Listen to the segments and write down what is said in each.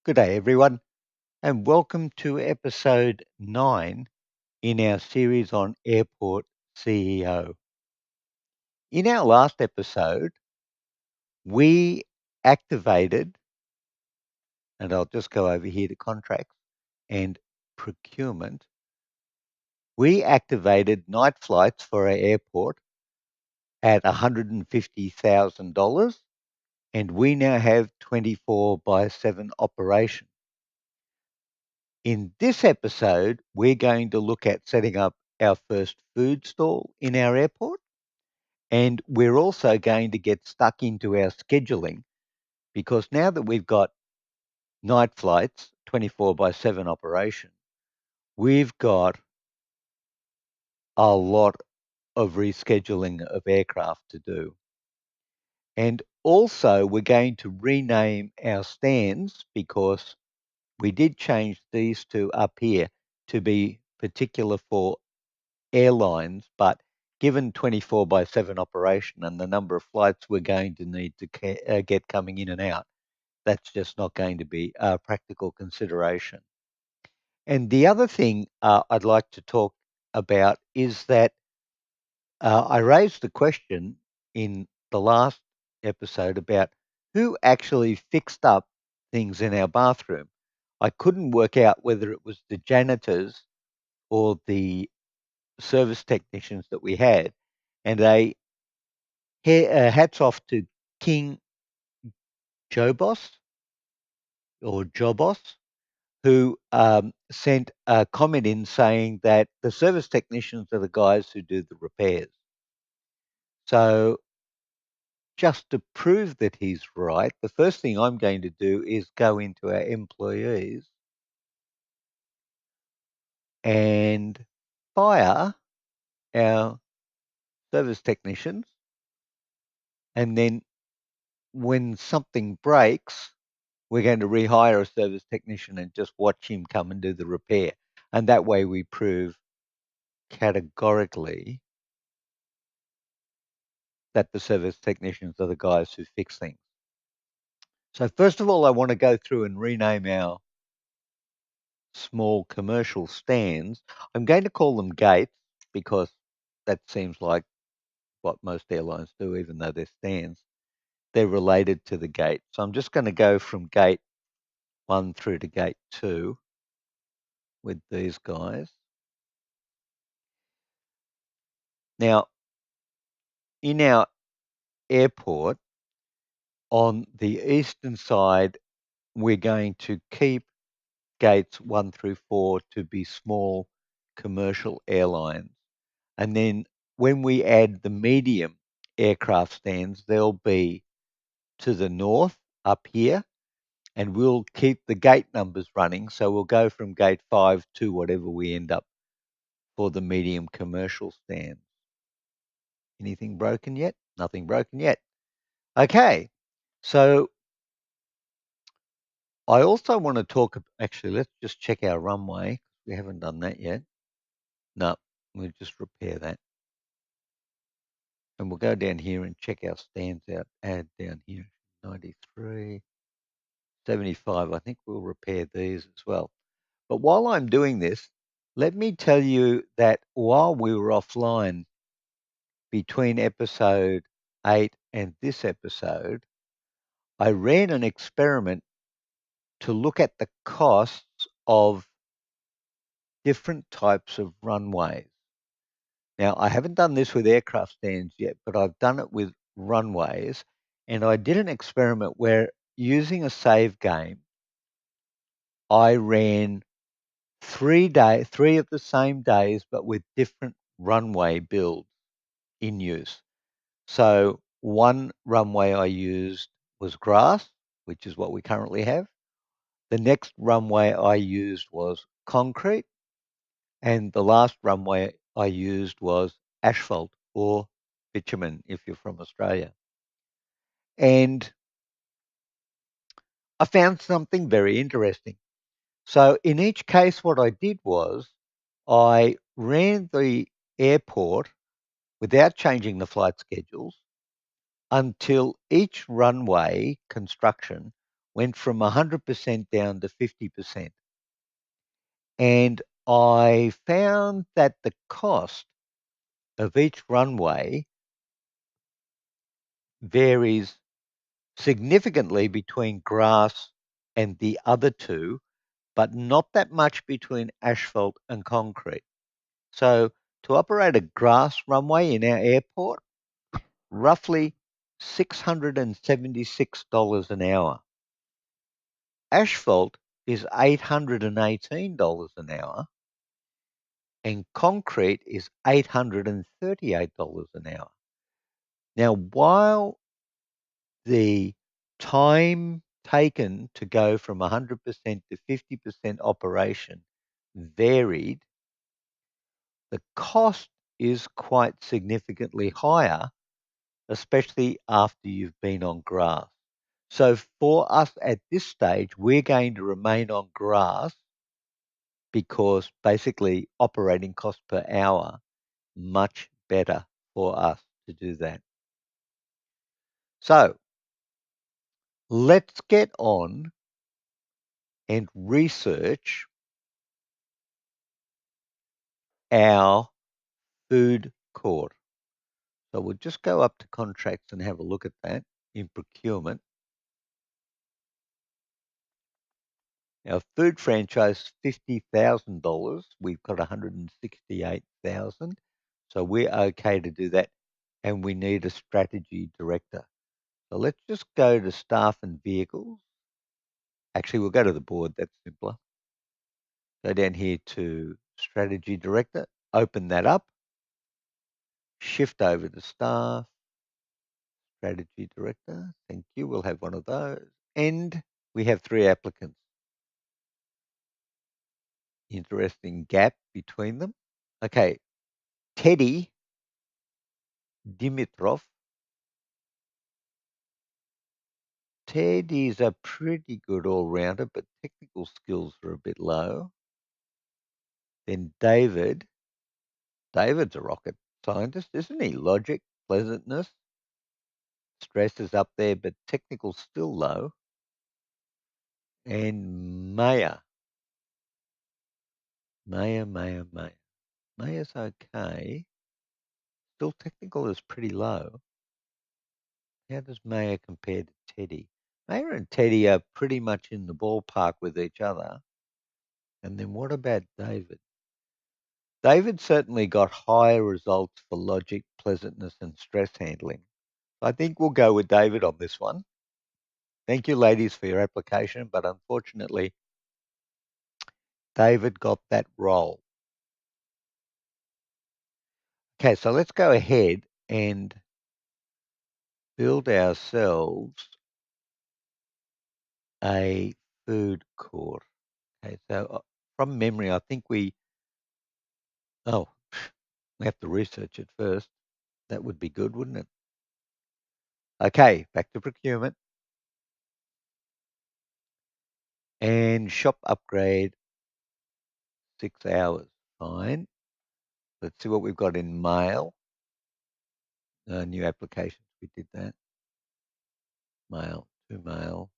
Good day, everyone, and welcome to episode 9 in our series on Airport CEO. In our last episode, we activated, and I'll just go over here to contracts and procurement. We activated night flights for our airport at $150,000, and we now have 24 by 7 operation. In this episode, we're going to look at setting up our first food stall in our airport, and we're also going to get stuck into our scheduling because now that we've got night flights, 24 by 7 operation, we've got a lot of rescheduling of aircraft to do. And also, we're going to rename our stands because we did change these two up here to be particular for airlines, but given 24 by 7 operation and the number of flights we're going to need to get coming in and out, that's just not going to be a practical consideration. And the other thing I'd like to talk about is that I raised the question in the last episode about who actually fixed up things in our bathroom. I couldn't work out whether it was the janitors or the service technicians that we had, and hats off to King Jobos or Jobos, who sent a comment in saying that the service technicians are the guys who do the repairs. So just to prove that he's right, the first thing I'm going to do is go into our employees and fire our service technicians, and then when something breaks, we're going to rehire a service technician and just watch him come and do the repair. And that way we prove categorically that the service technicians are the guys who fix things. So first of all, I want to go through and rename our small commercial stands. I'm going to call them gates because that seems like what most airlines do, even though they're stands. They're related to the gate. So I'm just going to go from gate 1 through to gate 2 with these guys. Now, in our airport, on the eastern side, we're going to keep gates 1 through 4 to be small commercial airlines. And then when we add the medium aircraft stands, they'll be to the north up here, and we'll keep the gate numbers running. So we'll go from gate 5 to whatever we end up for the medium commercial stands. Anything broken yet? Nothing broken yet. Okay, so I also want to talk. Actually, let's just check our runway. We haven't done that yet. No, we'll just repair that. And we'll go down here and check our stands out. Add down here 93, 75. I think we'll repair these as well. But while I'm doing this, let me tell you that while we were offline between episode 8 and this episode, I ran an experiment to look at the costs of different types of runways. Now, I haven't done this with aircraft stands yet, but I've done it with runways. And I did an experiment where using a save game, I ran 3 of the same days, but with different runway builds in use. So one runway I used was grass, which is what we currently have. The next runway I used was concrete. And the last runway I used was asphalt or bitumen if you're from Australia. And I found something very interesting. So in each case, what I did was I ran the airport without changing the flight schedules until each runway construction went from 100% down to 50%. And I found that the cost of each runway varies significantly between grass and the other two, but not that much between asphalt and concrete. So to operate a grass runway in our airport, roughly $676 an hour. Asphalt is $818 an hour, and concrete is $838 an hour. Now, while the time taken to go from 100% to 50% operation varied, the cost is quite significantly higher, especially after you've been on grass. So for us at this stage, we're going to remain on grass because basically operating cost per hour, much better for us to do that. So let's get on and research our food court. So we'll just go up to contracts and have a look at that in procurement. Our food franchise, $50,000. We've got 168,000. So we're okay to do that. And we need a strategy director. So let's just go to staff and vehicles. Actually, we'll go to the board. That's simpler. Go down here to strategy director, open that up, shift over to staff, strategy director. Thank you. We'll have one of those. And we have 3 applicants. Interesting gap between them. Okay. Teddy Dimitrov. Teddy's a pretty good all-rounder, but technical skills are a bit low. Then David. David's a rocket scientist, isn't he? Logic, pleasantness, stress is up there, but technical's still low. And Maya. Maya's okay. Still technical is pretty low. How does Maya compare to Teddy? Maya and Teddy are pretty much in the ballpark with each other. And then what about David? David certainly got higher results for logic, pleasantness, and stress handling. I think we'll go with David on this one. Thank you, ladies, for your application, but unfortunately, David got that role. Okay, so let's go ahead and build ourselves a food court. Okay, so from memory, I think we have to research it first. That would be good, wouldn't it? Okay, back to procurement. And shop upgrade, 6 hours. Fine. Let's see what we've got in mail. New applications, we did that. Mail, to mail.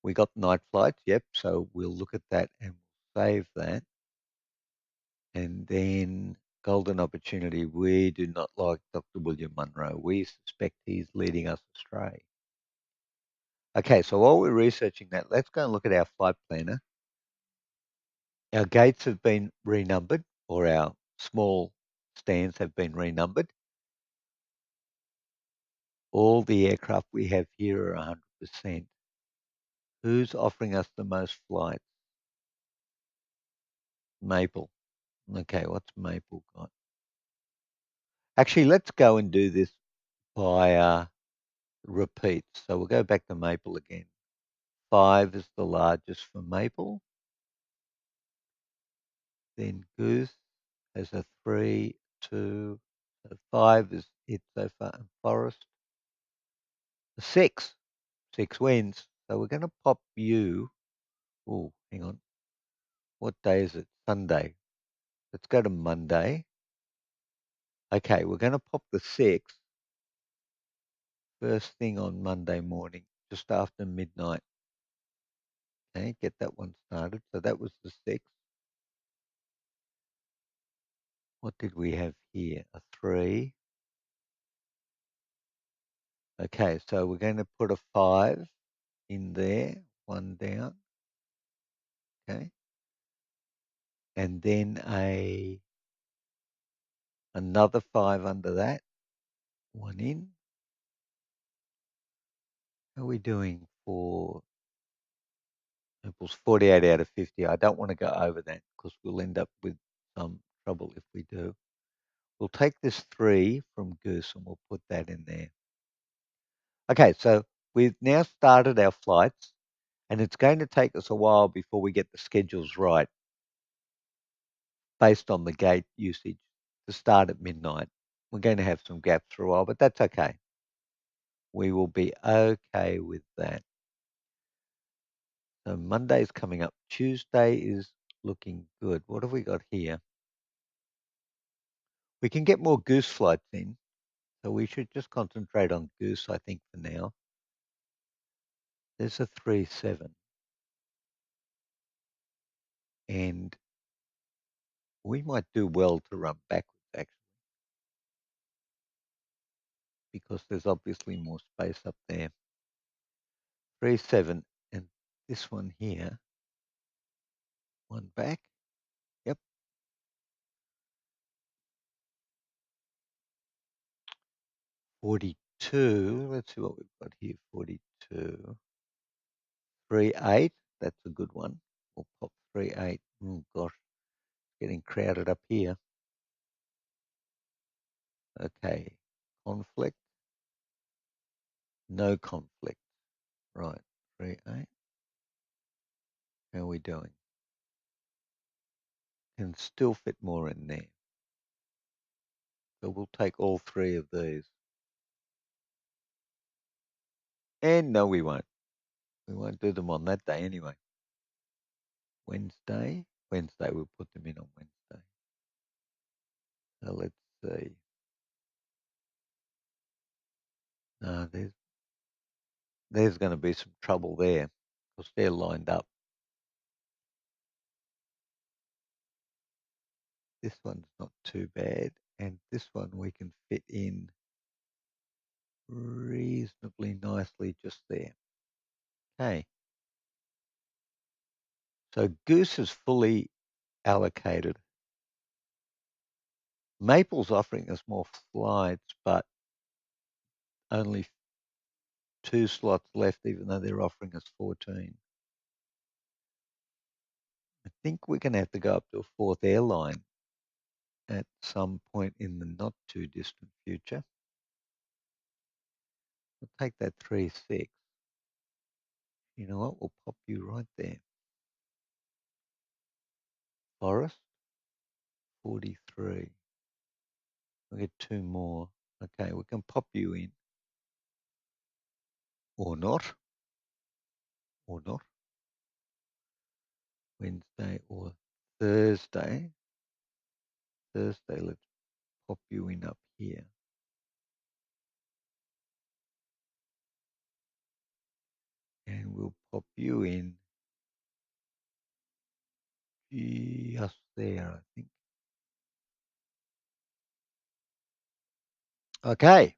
We got night flights, yep. So we'll look at that and save that. And then golden opportunity. We do not like Dr. William Munro. We suspect he's leading us astray. Okay, so while we're researching that, let's go and look at our flight planner. Our gates have been renumbered, or our small stands have been renumbered. All the aircraft we have here are 100%. Who's offering us the most flights? Maple. Okay, what's Maple got? Actually, let's go and do this by repeats. So we'll go back to Maple again. 5 is the largest for Maple. Then Goose has a 3, 2. So 5 is it so far. Forest. 6. 6 wins. So we're going to pop you. Oh, hang on. What day is it? Sunday. Let's go to Monday. Okay, we're going to pop the 6 first thing on Monday morning, just after midnight. Okay, get that one started. So that was the 6th. What did we have here? A 3. Okay, so we're going to put a 5 in there, one down. Okay. And then another 5 under that, one in. How are we doing for equals 48 out of 50? I don't want to go over that because we'll end up with some trouble if we do. We'll take this 3 from Goose and we'll put that in there. Okay, so we've now started our flights and it's going to take us a while before we get the schedules right based on the gate usage to start at midnight. We're going to have some gaps for a while, but that's okay. We will be okay with that. So Monday's coming up. Tuesday is looking good. What have we got here? We can get more Goose flights in, so we should just concentrate on Goose, I think, for now. There's a 3-7. And we might do well to run backwards, actually, because there's obviously more space up there. 3-7, and this one here, one back. Yep. 42. Let's see what we've got here. 42. 3-8. That's a good one. We'll pop 3-8. Oh, gosh. Getting crowded up here. Okay. Conflict. No conflict. Right. 3-8. How are we doing? Can still fit more in there. So we'll take all 3 of these. And no, we won't. We won't do them on that day anyway. Wednesday. Wednesday, we'll put them in on Wednesday. So let's see. No, there's going to be some trouble there because they're lined up. This one's not too bad. And this one we can fit in reasonably nicely just there. Okay. So Goose is fully allocated. Maple's offering us more flights, but only 2 slots left, even though they're offering us 14. I think we're going to have to go up to a 4th airline at some point in the not too distant future. We'll take that 3-6. You know what? We'll pop you right there. Forest, 43. We'll get 2 more. Okay, we can pop you in. Or not. Or not. Wednesday or Thursday. Thursday, let's pop you in up here. And we'll pop you in just there, I think. Okay.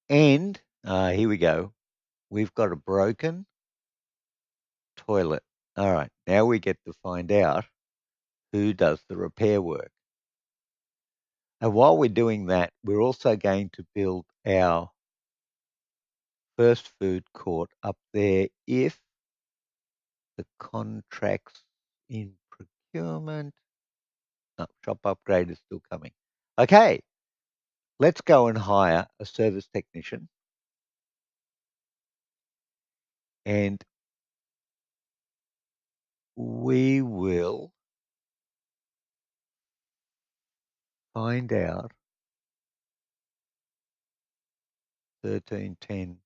And here we go. We've got a broken toilet. All right. Now we get to find out who does the repair work. And while we're doing that, we're also going to build our first food court up there if the contracts in procurement, no, shop upgrade is still coming. Okay, let's go and hire a service technician. And we will find out 13, 10,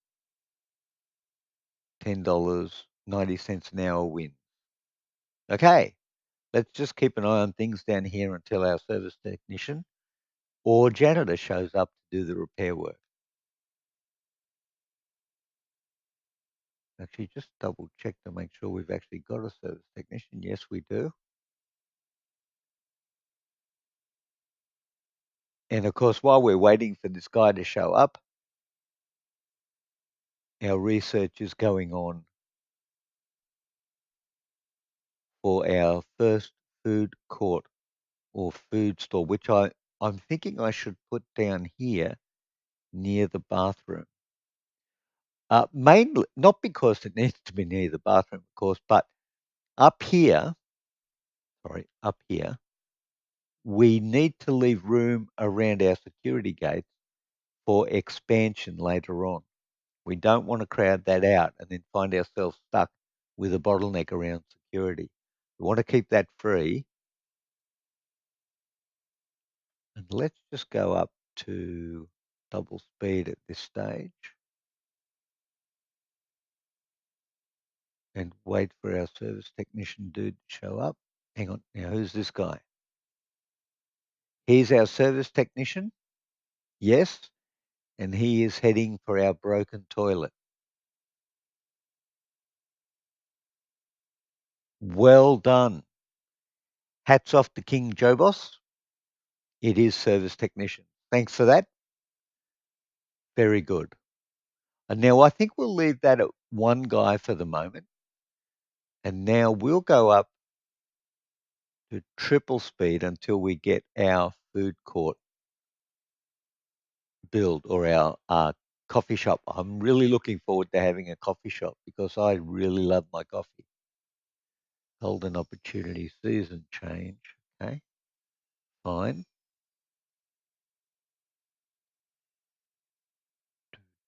$10.90 an hour wins. Okay, let's just keep an eye on things down here until our service technician or janitor shows up to do the repair work. Actually, just double check to make sure we've actually got a service technician. Yes, we do. And of course, while we're waiting for this guy to show up, our research is going on for our first food court or food store, which I'm thinking I should put down here near the bathroom. Mainly, not because it needs to be near the bathroom, of course, but up here, up here, we need to leave room around our security gates for expansion later on. We don't want to crowd that out and then find ourselves stuck with a bottleneck around security. We want to keep that free. And let's just go up to double speed at this stage and wait for our service technician dude to show up. Hang on. Now, who's this guy? He's our service technician. Yes. And he is heading for our broken toilet. Well done. Hats off to King Jobos. It is service technician. Thanks for that. Very good. And now I think we'll leave that at one guy for the moment. And now we'll go up to triple speed until we get our food court build or our coffee shop. I'm really looking forward to having a coffee shop because I really love my coffee. Golden opportunity, season change. Okay, fine.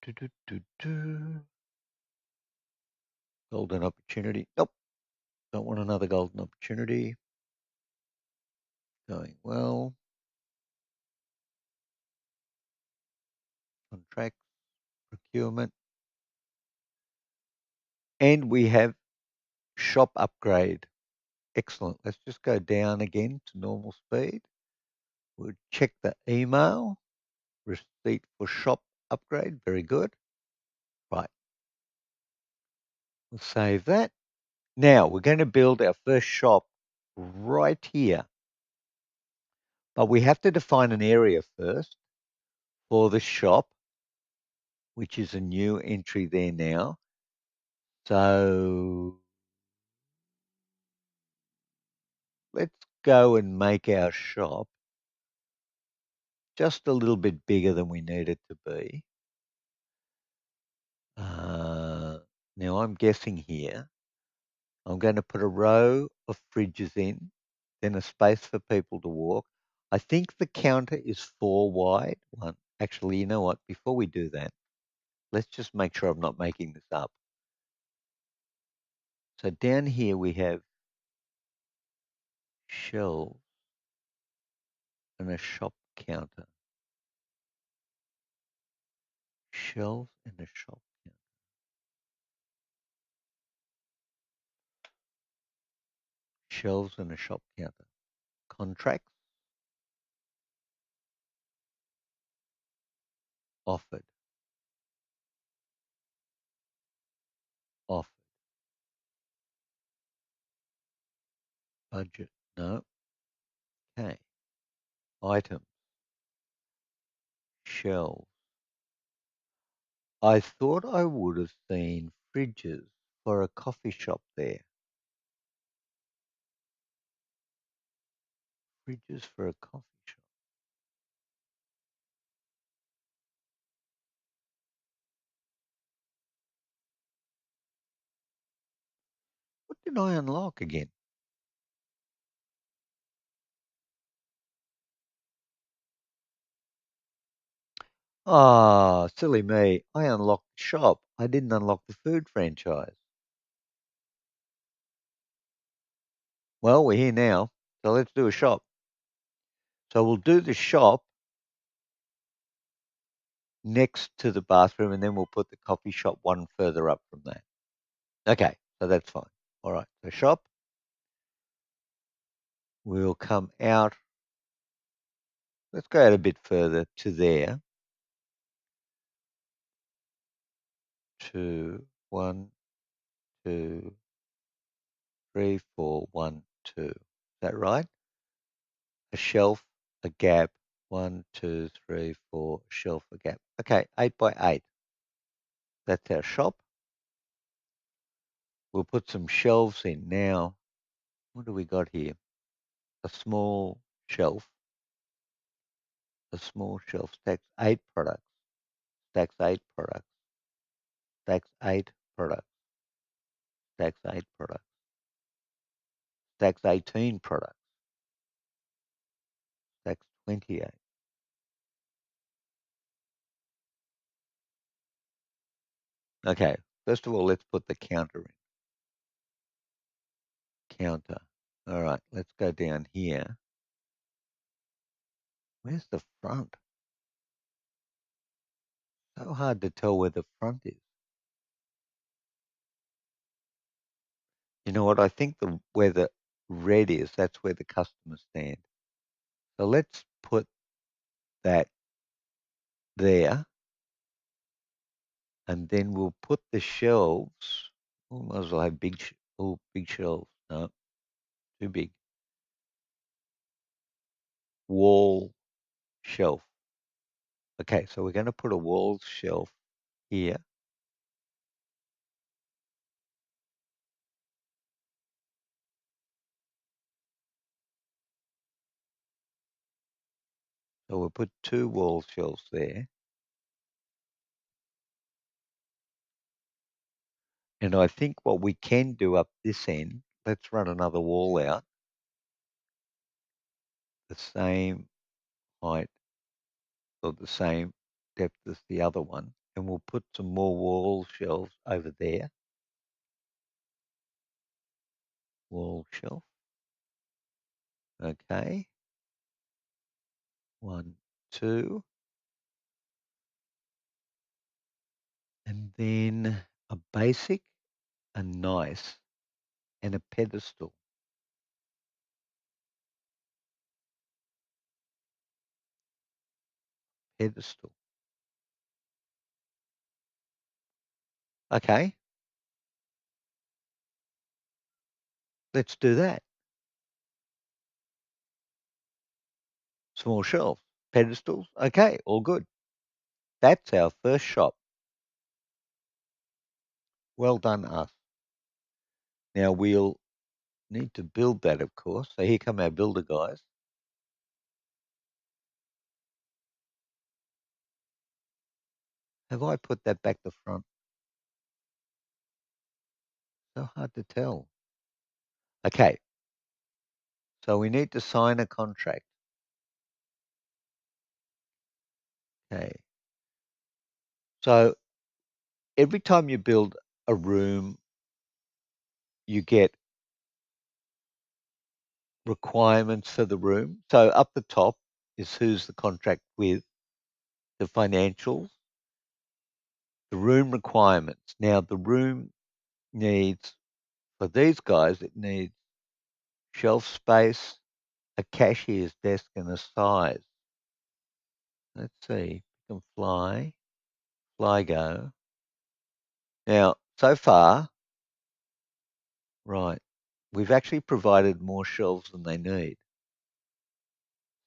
Do, do, do, do. Golden opportunity. Nope, don't want another golden opportunity. Going well. Contracts, procurement. And we have shop upgrade. Excellent. Let's just go down again to normal speed. We'll check the email. Receipt for shop upgrade. Very good. Right. We'll save that. Now we're going to build our first shop right here. But we have to define an area first for the shop, which is a new entry there now. So let's go and make our shop just a little bit bigger than we need it to be. Now I'm guessing here. I'm going to put a row of fridges in, then a space for people to walk. I think the counter is 4 wide. One. Actually, you know what? Before we do that, let's just make sure I'm not making this up. So down here we have shelves and a shop counter. Shelves and a shop counter. Shelves and a shop counter. Contracts offered. Offered. Budget. No. Okay. Items. Shelves. I thought I would have seen fridges for a coffee shop there. Fridges for a coffee shop. What did I unlock again? Ah, silly me. I unlocked the shop. I didn't unlock the food franchise. Well, we're here now, so let's do a shop. So we'll do the shop next to the bathroom, and then we'll put the coffee shop one further up from that. Okay, so that's fine. All right, so shop. We'll come out. Let's go out a bit further to there. 2, 1, two, three, four, one, two. Is that right? A shelf, a gap, one, two, three, four, shelf, a gap. Okay, 8 by 8. That's our shop. We'll put some shelves in now. What do we got here? A small shelf. A small shelf stacks 8 products. Stacks 8 products. Stacks 8 products. Stacks 8 products. Stacks 18 products. Stacks 28. Okay, first of all, let's put the counter in. Counter. All right, let's go down here. Where's the front? So hard to tell where the front is. You know what? I think where the red is, that's where the customers stand. So let's put that there, and then we'll put the shelves. Oh, might as well have big shelves. No, too big. Wall shelf. Okay, so we're going to put a wall shelf here. So we'll put 2 wall shelves there. And I think what we can do up this end, let's run another wall out, the same height or the same depth as the other one. And we'll put some more wall shelves over there. Wall shelf. Okay. 1, 2. And then a basic, a nice, and a pedestal. Pedestal. Okay. Let's do that. Small shelves. Pedestals. Okay. All good. That's our first shop. Well done, us. Now we'll need to build that, of course. So here come our builder guys. Have I put that back the front? So hard to tell. Okay. So we need to sign a contract. Okay. So every time you build a room, you get requirements for the room. So up the top is who's the contract with, the financials, the room requirements. Now the room needs, for these guys, it needs shelf space, a cashier's desk, and a size. Let's see. You can fly go. Now, so far, right, we've actually provided more shelves than they need.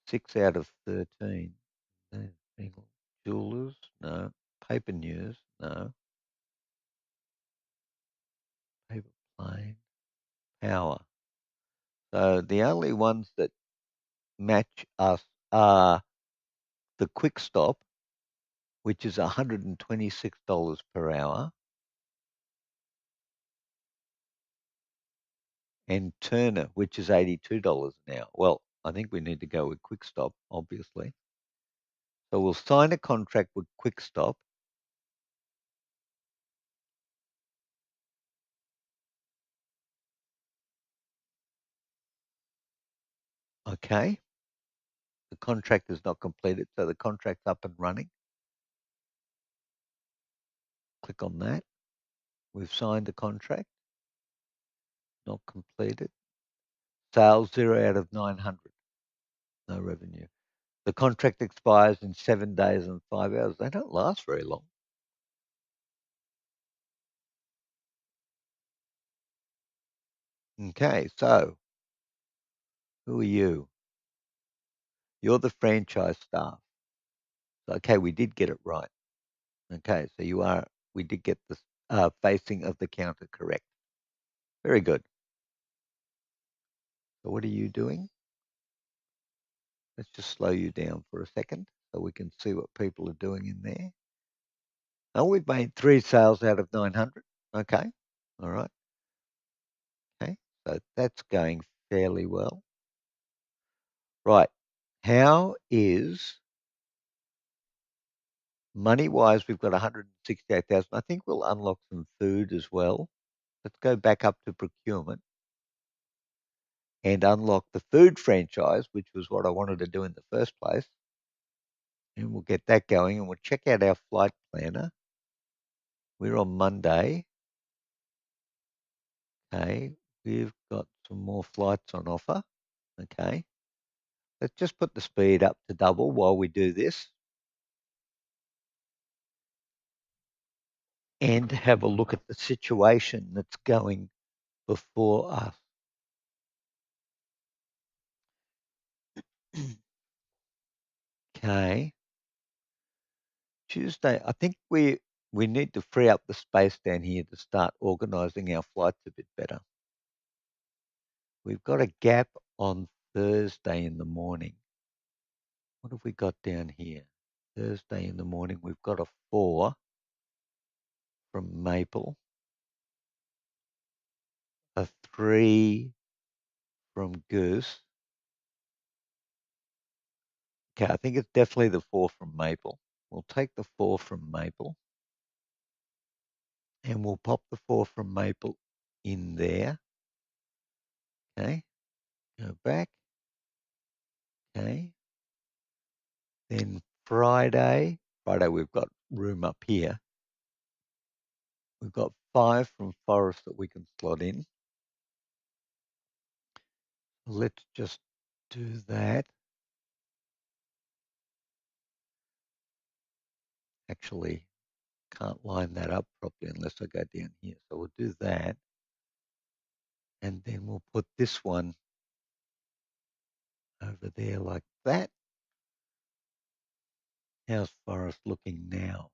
6 out of 13. No. Jewelers, no. Paper news, no. Paper plane, power. So the only ones that match us are the Quick Stop, which is $126 per hour, and Turner, which is $82 an hour. Well, I think we need to go with Quick Stop, obviously. So we'll sign a contract with Quick Stop. Okay. The contract is not completed, so the contract's up and running. Click on that. We've signed the contract. Not completed. Sales 0 out of 900. No revenue. The contract expires in 7 days and 5 hours. They don't last very long. Okay, so who are you? You're the franchise staff. So, okay, we did get it right. Okay, so we did get the facing of the counter correct. Very good. So what are you doing? Let's just slow you down for a second so we can see what people are doing in there. Oh, we've made 3 sales out of 900. Okay, all right. Okay, so that's going fairly well. Right. How is money wise? We've got 168,000. I think we'll unlock some food as well. Let's go back up to procurement and unlock the food franchise, which was what I wanted to do in the first place. And we'll get that going and we'll check out our flight planner. We're on Monday. Okay. We've got some more flights on offer. Okay. Let's just put the speed up to double while we do this and have a look at the situation that's going before us. Okay. Tuesday, I think we need to free up the space down here to start organising our flights a bit better. We've got a gap on Thursday in the morning. What have we got down here? Thursday in the morning, we've got a 4 from Maple, a 3 from Goose. Okay, I think it's definitely the 4 from Maple. We'll take the 4 from Maple and we'll pop the 4 from Maple in there. Okay, go back. Okay, then Friday we've got room up here. We've got 5 from Forest that we can slot in. Let's just do that. Actually, can't line that up properly unless I go down here. So we'll do that. And then we'll put this one over there like that. How's Forest looking now?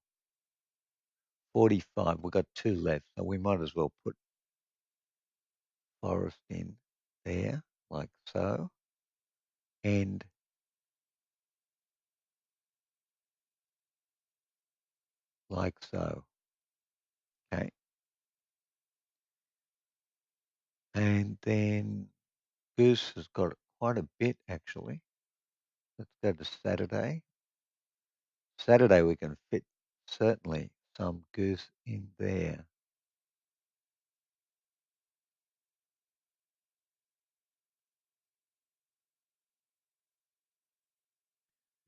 45. We've got 2 left. So we might as well put Forest in there like so. And like so. Okay. And then Goose has got quite a bit actually. Let's go to Saturday. Saturday we can fit certainly some Goose in there.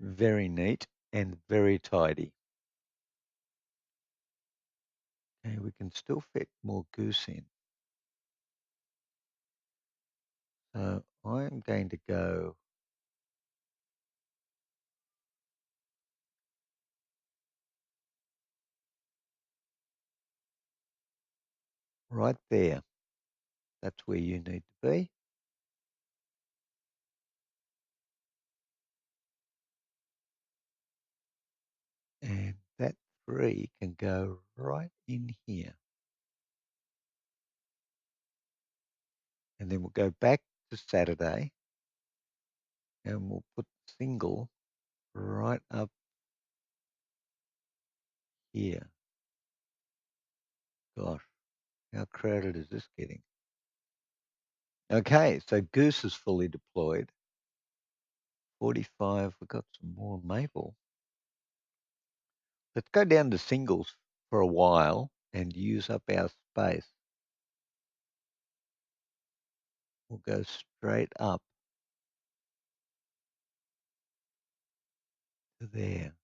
Very neat and very tidy. Okay, we can still fit more Goose in. So I'm going to go right there. That's where you need to be. And that 3 can go right in here. And then we'll go back to Saturday and we'll put single right up here. Gosh, how crowded is this getting? Okay, so Goose is fully deployed. 45, we've got some more Maple. Let's go down to singles for a while and use up our space. We'll go straight up to there.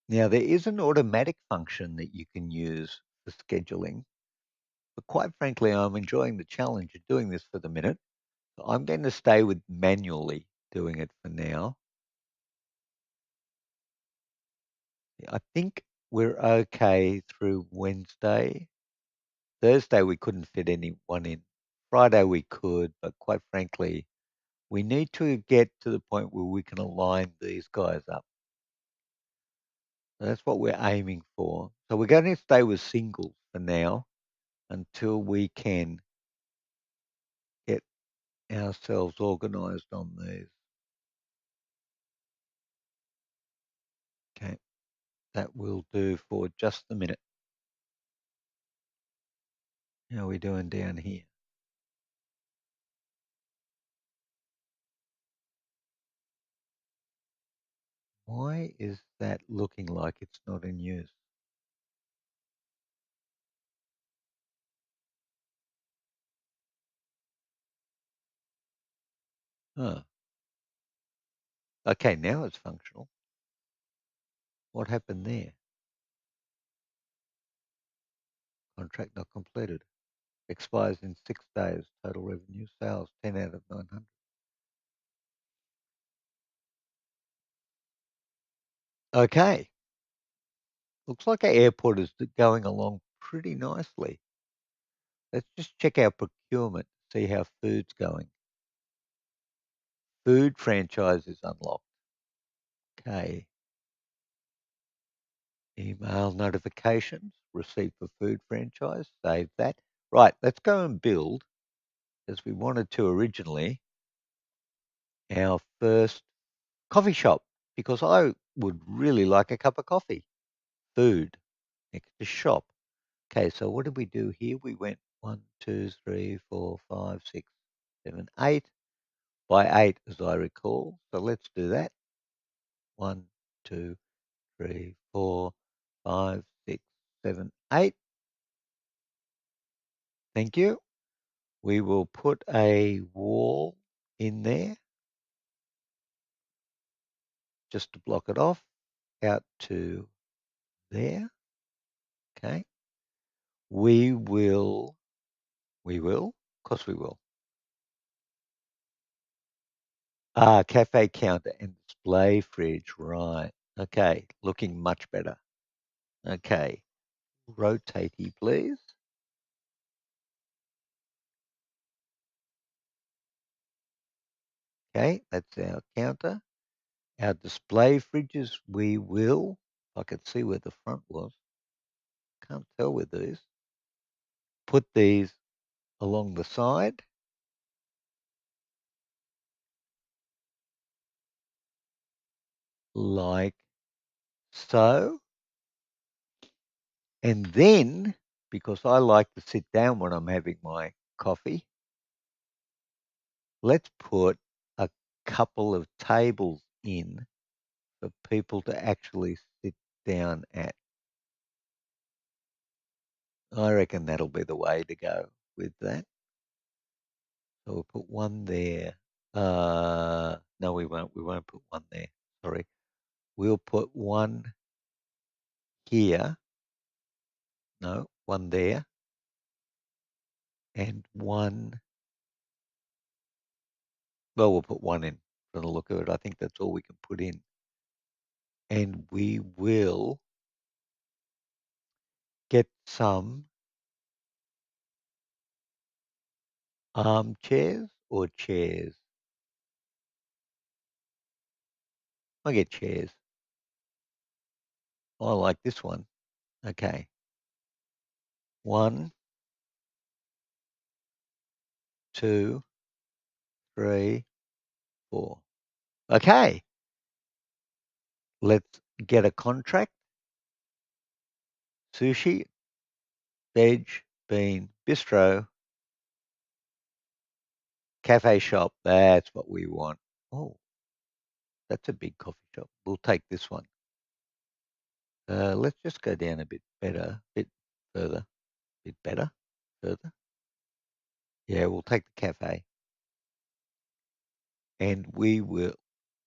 Now, there is an automatic function that you can use for scheduling, but quite frankly, I'm enjoying the challenge of doing this for the minute. So I'm going to stay with manually doing it for now. I think we're okay through Wednesday. Thursday, we couldn't fit anyone in. Friday, we could, but quite frankly, we need to get to the point where we can align these guys up. So that's what we're aiming for. So we're going to stay with singles for now until we can get ourselves organized on these. Okay, that will do for just a minute. How are we doing down here? Why is that looking like it's not in use? Huh. Okay, now it's functional. What happened there? Contract not completed. Expires in 6 days. Total revenue sales 10 out of 900. Okay. Looks like our airport is going along pretty nicely. Let's just check our procurement, see how food's going. Food franchise is unlocked. Okay. Email notifications received for food franchise. Save that. Right. Let's go and build, as we wanted to originally, our first coffee shop because I would really like a cup of coffee. Food next to shop. Okay, so what did we do here? We went 1, 2, 3, 4, 5, 6, 7, 8 by 8, as I recall. So let's do that. 1, 2, 3, 4, 5, 6, 7, 8. Thank you. We will put a wall in there just to block it off out to there. Okay. Of course we will. Cafe counter and display fridge. Right. Okay. Looking much better. Okay. Rotatey, please. Okay. That's our counter. Our display fridges, we will. I could see where the front was. Can't tell with these. Put these along the side like so. And then, because I like to sit down when I'm having my coffee, let's put a couple of tables in for people to actually sit down at. I reckon that'll be the way to go with that. So we'll put one there. No, we won't. We won't put one there. Sorry. We'll put one here. No, one there. And one. Well, we'll put one in from the look of it. I think that's all we can put in. And we will get some armchairs or chairs. I get chairs. I like this one. Okay. 1, 2, 3, 4. Okay. Let's get a contract. Sushi, veg, bean, bistro, cafe shop. That's what we want. Oh, that's a big coffee shop. We'll take this one. Let's just go down a bit better, bit further, bit better, further. Yeah, we'll take the cafe. And we will.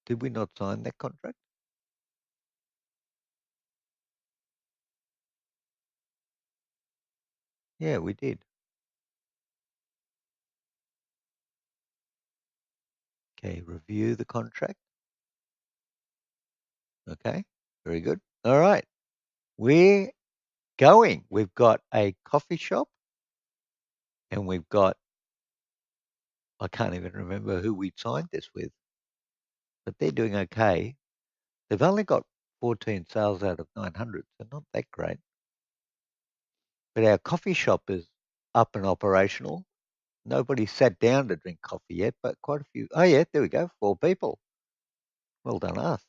Did we not sign that contract? Yeah, we did. Okay, review the contract. Okay, very good. All right, we're going. We've got a coffee shop and we've got, I can't even remember who we signed this with, but they're doing okay. They've only got 14 sales out of 900, so not that great. But our coffee shop is up and operational. Nobody sat down to drink coffee yet, but quite a few. Oh, yeah, there we go. 4 people. Well done, us.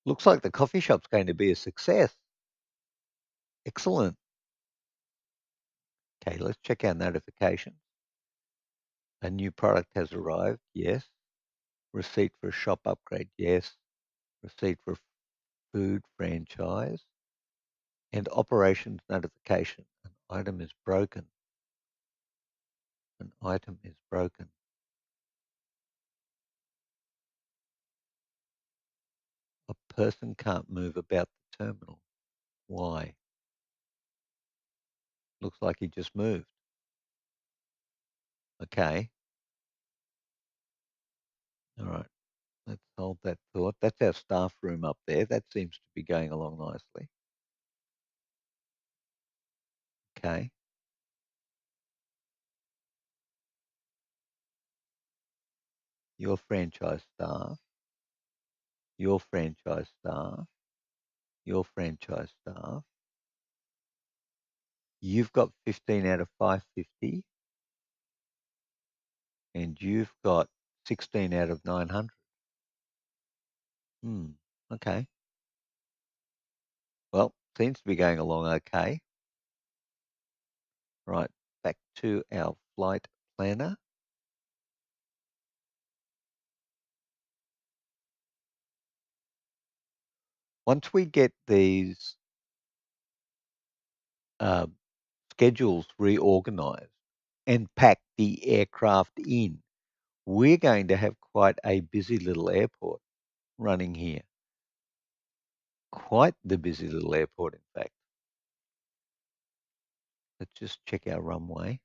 Looks like the coffee shop's going to be a success. Excellent. Okay, let's check our notifications. A new product has arrived. Yes. Receipt for a shop upgrade. Yes. Receipt for food franchise. And operations notification. An item is broken. An item is broken. A person can't move about the terminal. Why? Looks like he just moved. Okay. All right. Let's hold that thought. That's our staff room up there. That seems to be going along nicely. Okay. Your franchise staff. Your franchise staff. Your franchise staff. You've got 15 out of 550. And you've got 16 out of 900. Okay. Well, seems to be going along okay. Right, back to our flight planner. Once we get these schedules reorganized and pack the aircraft in, we're going to have quite a busy little airport running here. Quite the busy little airport, in fact. Let's just check our runway.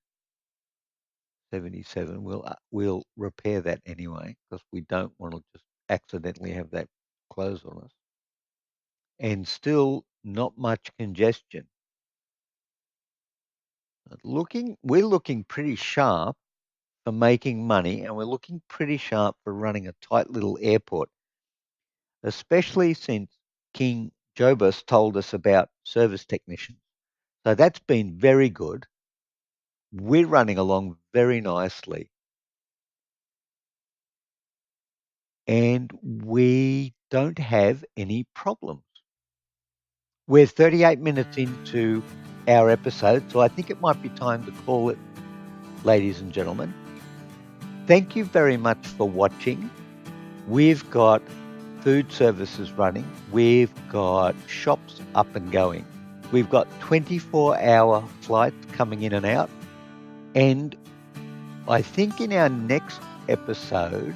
77. We'll repair that anyway because we don't want to just accidentally have that close on us. And still not much congestion. We're looking pretty sharp for making money, and we're looking pretty sharp for running a tight little airport, especially since King Jobus told us about service technicians. So that's been very good. We're running along very nicely. And we don't have any problems. We're 38 minutes into our episode, so I think it might be time to call it, ladies and gentlemen. Thank you very much for watching. We've got food services running. We've got shops up and going. We've got 24-hour flights coming in and out. And I think in our next episode,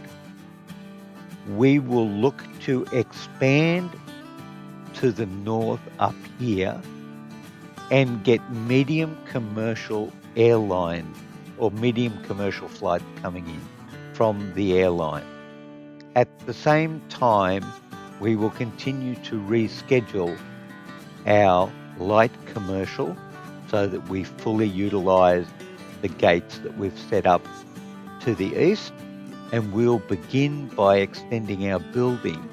we will look to expand to the north up here and get medium commercial airlines or medium commercial flights coming in from the airline. At the same time, we will continue to reschedule our light commercial so that we fully utilize the gates that we've set up to the east, and we'll begin by extending our building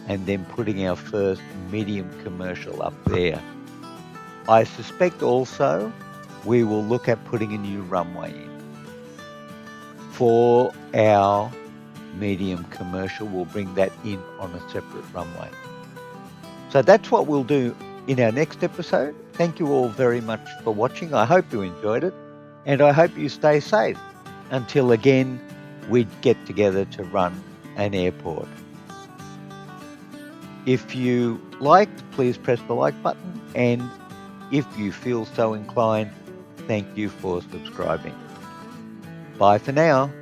and then putting our first medium commercial up there. I suspect also we will look at putting a new runway in. For our medium commercial, we'll bring that in on a separate runway. So that's what we'll do in our next episode. Thank you all very much for watching. I hope you enjoyed it, and I hope you stay safe until again we get together to run an airport. If you liked, please press the like button, and if you feel so inclined, thank you for subscribing. Bye for now.